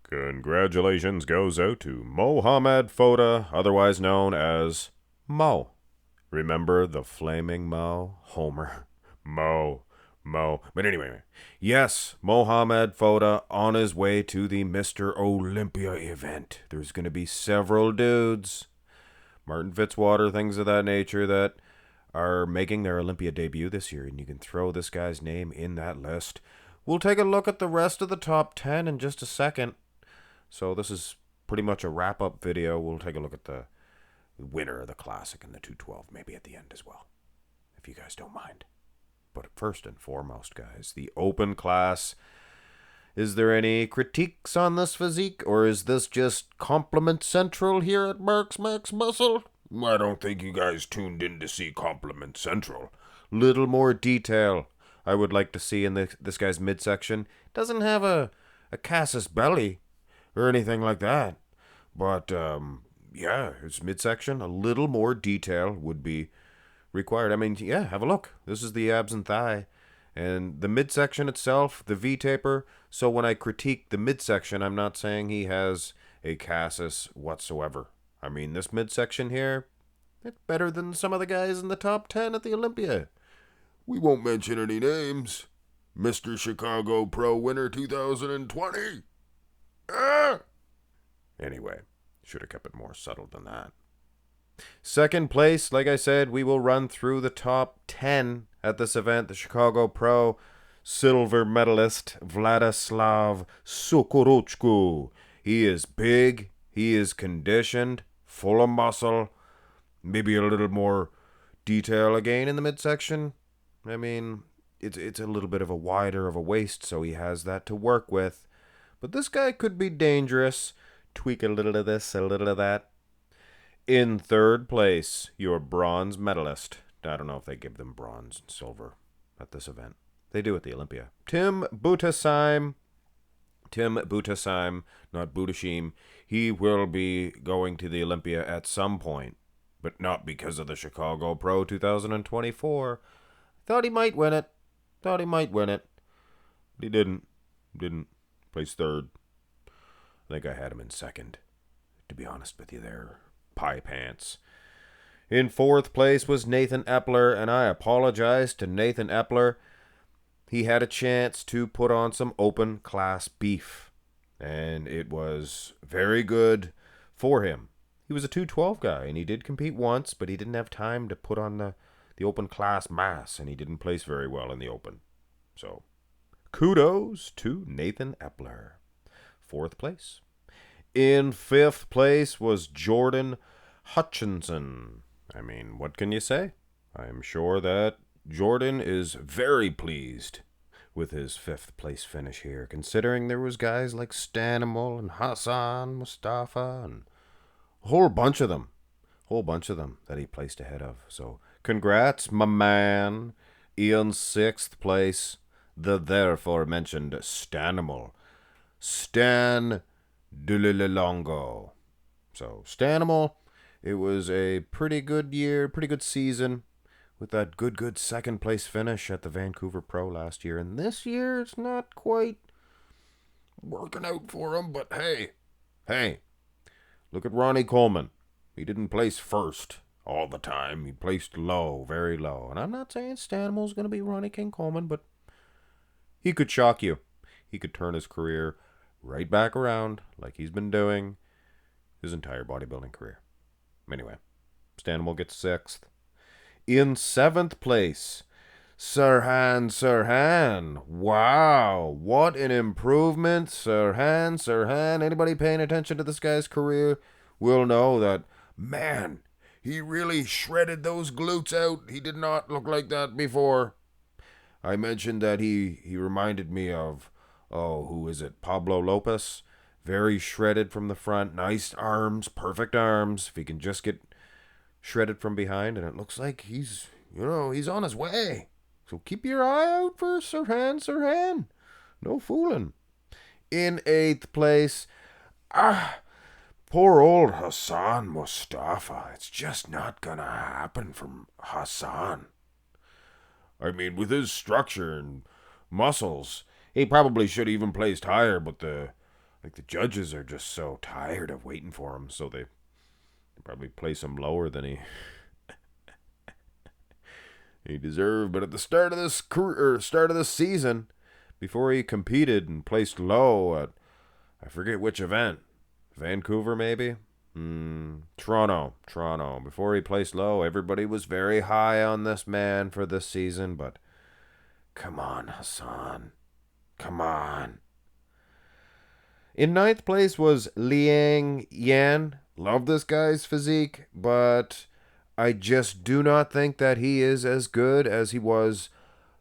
Congratulations goes out to Mohamed Foda, otherwise known as Mo. Remember the flaming Mo? Homer. Mo. Mo. But anyway, yes, Mohamed Foda on his way to the Mr. Olympia event. There's going to be several dudes, Martin Fitzwater, things of that nature, that are making their Olympia debut this year, and you can throw this guy's name in that list. We'll take a look at the rest of the top 10 in just a second. So this is pretty much a wrap-up video. We'll take a look at the winner of the Classic and the 212 maybe at the end as well, if you guys don't mind. But first and foremost, guys, the open class. Is there any critiques on this physique, or is this just compliment central here at Mark's Max Muscle? I don't think you guys tuned in to see Compliment Central. Little more detail I would like to see in this guy's midsection. Doesn't have a Cassis belly or anything like that. But, yeah, his midsection, a little more detail would be required. I mean, yeah, have a look. This is the abs and thigh. And the midsection itself, the V-taper. So when I critique the midsection, I'm not saying he has a Cassis whatsoever. I mean, this midsection here, it's better than some of the guys in the top 10 at the Olympia. We won't mention any names. Mr. Chicago Pro winner 2020. Anyway, should have kept it more subtle than that. Second place, like I said, we will run through the top 10 at this event. The Chicago Pro silver medalist, Vladislav Sokorochko. He is big. He is conditioned, full of muscle. Maybe a little more detail again in the midsection. I mean, it's a little bit of a wider of a waist, so he has that to work with. But this guy could be dangerous. Tweak a little of this, a little of that. In third place, your bronze medalist. I don't know if they give them bronze and silver at this event. They do at the Olympia. Tim Buttasheim, not Butashim. He will be going to the Olympia at some point, but not because of the Chicago Pro 2024. Thought he might win it. But he didn't. Placed third. I think I had him in second. To be honest with you there, pie pants. In fourth place was Nathan Epler, and I apologize to Nathan Epler. He had a chance to put on some open class beef, and it was very good for him. He was a 212 guy, and he did compete once, but he didn't have time to put on the open class mass, and he didn't place very well in the open. So, kudos to Nathan Epler. Fourth place. In fifth place was Jordan Hutchinson. I mean, what can you say? I'm sure that Jordan is very pleased with his fifth place finish here, considering there was guys like Stanimal and Hassan Mustafa and a whole bunch of them that he placed ahead of. So congrats, my man. In sixth place, the therefore mentioned Stanimal. Stan Dulilongo. So Stanimal, it was a pretty good year, pretty good season, with that good second place finish at the Vancouver Pro last year. And this year, it's not quite working out for him, but hey, look at Ronnie Coleman. He didn't place first all the time. He placed low, very low. And I'm not saying Stanimal's going to be Ronnie King Coleman, but he could shock you. He could turn his career right back around like he's been doing his entire bodybuilding career. Anyway, Stanimal gets sixth. In seventh place, Sirhan. Wow, what an improvement. Sirhan. Anybody paying attention to this guy's career will know that, man, he really shredded those glutes out. He did not look like that before. I mentioned that he reminded me of, who is it? Pablo Lopez. Very shredded from the front. Nice arms, perfect arms. If he can just get shredded from behind, and it looks like he's on his way. So keep your eye out for Sirhan. No fooling. In eighth place, poor old Hassan Mustafa. It's just not gonna happen from Hassan. I mean, with his structure and muscles, he probably should have even placed higher, but the Like, the judges are just so tired of waiting for him, so they probably place him lower than he deserved. But at the start of this career, or start of this season, before he competed and placed low at, I forget which event, Vancouver maybe? Toronto. Before he placed low, everybody was very high on this man for this season, but come on, Hassan. Come on. In ninth place was Liang Yan. Love this guy's physique, but I just do not think that he is as good as he was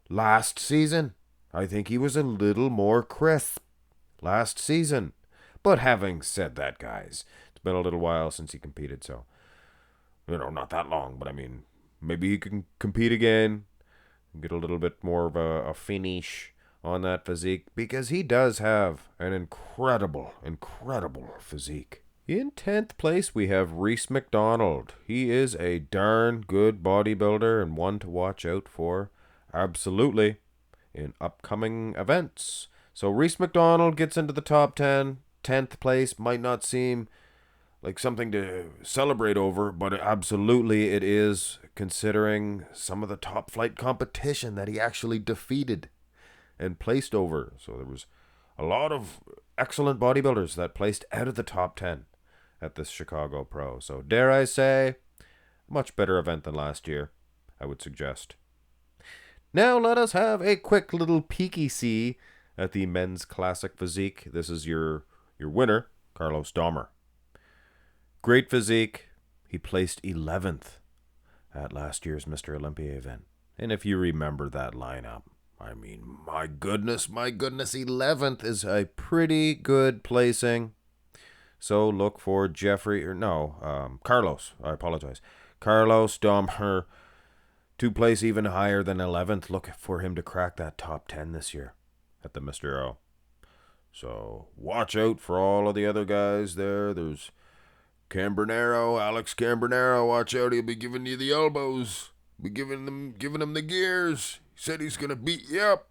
last season. I think he was a little more crisp last season. But having said that, guys, it's been a little while since he competed, so, not that long, but I mean, maybe he can compete again, get a little bit more of a finish on that physique, because he does have an incredible physique. In 10th place, we have Reese McDonald. He is a darn good bodybuilder and one to watch out for, absolutely, in upcoming events. So Reese McDonald gets into the top 10. 10th place might not seem like something to celebrate over, but absolutely it is, considering some of the top flight competition that he actually defeated and placed over. So there was a lot of excellent bodybuilders that placed out of the top 10 at this Chicago Pro. So dare I say, a much better event than last year, I would suggest. Now let us have a quick little peeky-see at the men's classic physique. This is your winner, Carlos Dahmer. Great physique. He placed 11th at last year's Mr. Olympia event. And if you remember that lineup, I mean, my goodness, 11th is a pretty good placing. So look for Carlos, I apologize. Carlos Dahmer to place even higher than 11th. Look for him to crack that top 10 this year at the Mr. O. So watch out for all of the other guys there. There's Alex Cambronero. Watch out, he'll be giving you the elbows. Be giving him the gears. He said he's going to beat you up.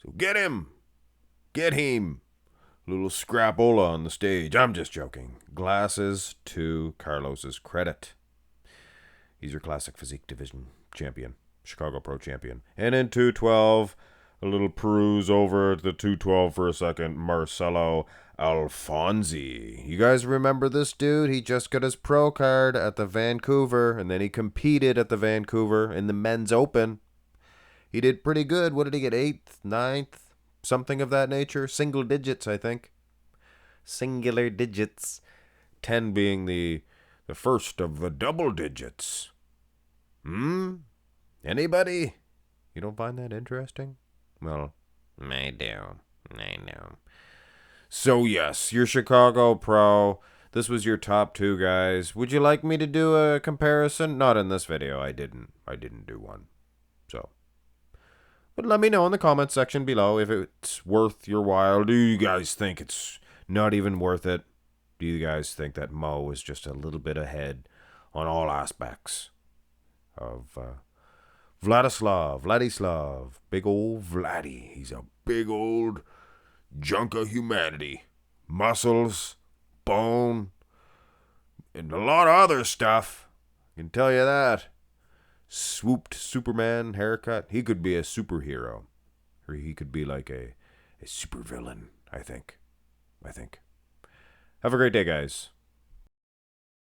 So get him. Little scrapola on the stage. I'm just joking. Glasses to Carlos's credit. He's your Classic Physique Division champion. Chicago Pro champion. And in 212, a little peruse over at the 212 for a second. Marcelo Alfonsi. You guys remember this dude? He just got his pro card at the Vancouver, and then he competed at the Vancouver in the men's open. He did pretty good. What did he get? 8th, 9th? Something of that nature. Single digits, I think. Singular digits. 10 being the first of the double digits. Anybody? You don't find that interesting? Well, I do. So yes, your Chicago Pro. This was your top 2 guys. Would you like me to do a comparison? Not in this video. I didn't do one. So, but let me know in the comments section below if it's worth your while. Do you guys think it's not even worth it? Do you guys think that Mo is just a little bit ahead on all aspects of Vladislav, big old Vladdy? He's a big old junk of humanity. Muscles, bone, and a lot of other stuff. I can tell you that. Swooped Superman haircut. He could be a superhero. Or he could be like a supervillain, I think. Have a great day, guys.